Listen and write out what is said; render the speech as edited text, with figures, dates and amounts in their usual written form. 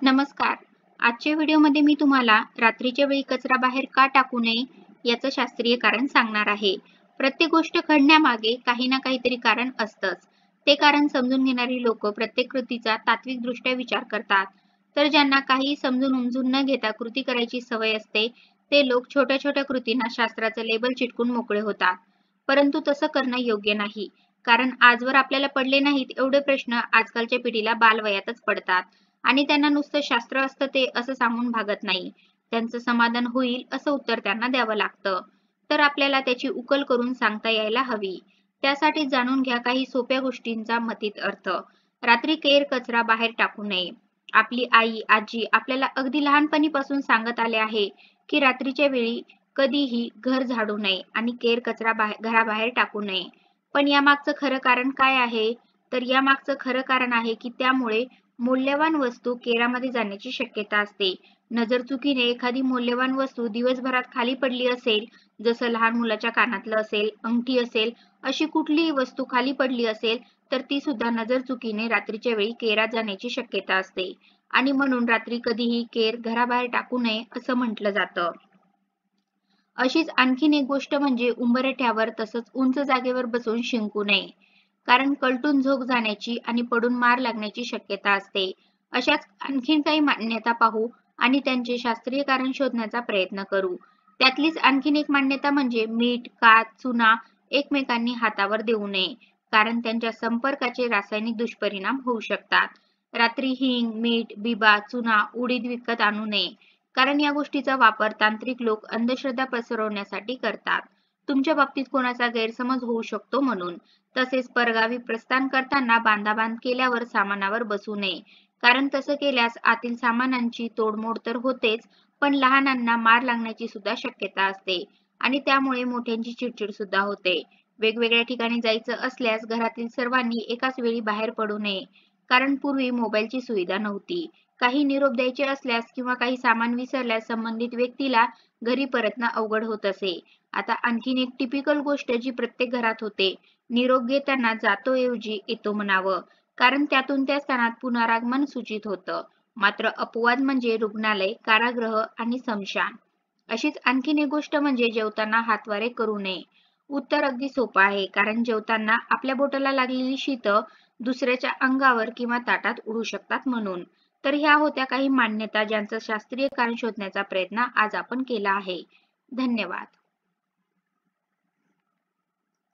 नमस्कार. आजच्या व्हिडिओमध्ये मी तुम्हाला रात्रीच्या वेळी कचरा बाहेर का टाकू नये याचं शास्त्रीय कारण सांगणार आहे. प्रत्येक गोष्ट घडण्यामागे काही ना काहीतरी कारण असतंच. ते कारण समजून घेणारी लोक प्रत्येक कृतीचा तात्विकदृष्ट्या विचार करतात. तर ज्यांना काही समजून उमजून न घेता कृती करायची सवय असते, ते लोक छोट्या छोट्या कृतींना शास्त्राचं लेबल चिटकून मोकळे होतात. परंतु तसं करणं योग्य नाही. कारण आजवर आपल्याला पडले नाहीत एवढे प्रश्न आजकालच्या पिढीला बालवयातच पडतात. आणि त्यांना नुसतं शास्त्र असतं ते असं सांगून भागत नाही. त्यांचं समाधान होईल असं उत्तर त्यांना द्यावं लागतं. तर आपल्याला त्याची उकल करून सांगता यायला हवी. त्यासाठी जाणून घ्या काही सोप्या गोष्टींचा मतित अर्थ. रात्री केर कचरा बाहेर टाकू नये. आपली आई, आजी आपल्याला अगदी लहानपणीपासून सांगत आले आहे की रात्रीच्या वेळी कधीही घर झाडू नये आणि केर कचरा घराबाहेर टाकू नये. पण यामागचं खरं कारण काय आहे? तर यामागचं खरं कारण आहे की त्यामुळे मौल्यवान वस्तू केरामध्ये जाण्याची शक्यता असते. नजरचुकीने एखादी मौल्यवान वस्तू दिवसभरात खाली पडली असेल, जसं लहान मुलाच्या कानातलं असेल, अंगठी असेल, अशी कुठलीही वस्तू खाली पडली असेल, तर ती सुद्धा नजरचुकीने रात्रीच्या वेळी केरात जाण्याची शक्यता असते. आणि म्हणून रात्री कधीही केर घराबाहेर टाकू नये असं म्हटलं जातं. अशीच आणखीन एक गोष्ट म्हणजे उंबरठ्यावर तसंच उंच जागेवर बसून शिंकू नये. कारण कलटून झोप जाण्याची आणि पडून मार लागण्याची शक्यता असते. अशाच आणखीन काही मान्यता पाहू आणि त्यांचे शास्त्रीय कारण शोधण्याचा प्रयत्न करू. त्यातलीच आणखीन एक मान्यता म्हणजे मीठ, काथ, चुना एकमेकांनी हातावर देऊ नये. कारण त्यांच्या संपर्काचे रासायनिक दुष्परिणाम होऊ शकतात. रात्री हिंग, मीठ, बिबा, चुना, उडीद विकत आणू नये. कारण या गोष्टीचा वापर तांत्रिक लोक अंधश्रद्धा पसरवण्यासाठी करतात. तुमच्या बाबतीत कोणाचा गैरसमज होऊ शकतो म्हणून. तसेच परगावी प्रस्थान करताना बांधाबांध केल्यावर सामानावर बसू नये. कारण तसं केल्यास आतील सामानांची तोडमोड तर होतेच, पण लहानांना मार लागण्याची सुद्धा शक्यता असते आणि त्यामुळे मोठ्यांची चिडचिड सुद्धा होते. वेगवेगळ्या ठिकाणी जायचं असल्यास घरातील सर्वांनी एकाच वेळी बाहेर पडू नये. कारण पूर्वी मोबाईलची सुविधा नव्हती. काही निरोप द्यायचे असल्यास किंवा काही सामान विसरल्यास संबंधित व्यक्तीला घरी परतणं अवघड होत असे. आता आणखीन एक टिपिकल गोष्ट जी प्रत्येक घरात होते. निरोप घेताना जातो ऐवजी येतो म्हणावं. कारण त्यातून त्या स्थानात पुनरागमन सूचित होतं. मात्र अपवाद म्हणजे रुग्णालय, कारागृह आणि स्मशान. अशीच आणखीन एक गोष्ट म्हणजे जेवताना हातवारे करू नये. उत्तर अगदी सोपं आहे. कारण जेवताना आपल्या बोटाला लागलेली शीतं दुसऱ्याच्या अंगावर किंवा ताटात उडू शकतात म्हणून. तर ह्या होत्या काही मान्यता ज्यांचं शास्त्रीय कारण शोधण्याचा प्रयत्न आज आपण केला आहे. धन्यवाद.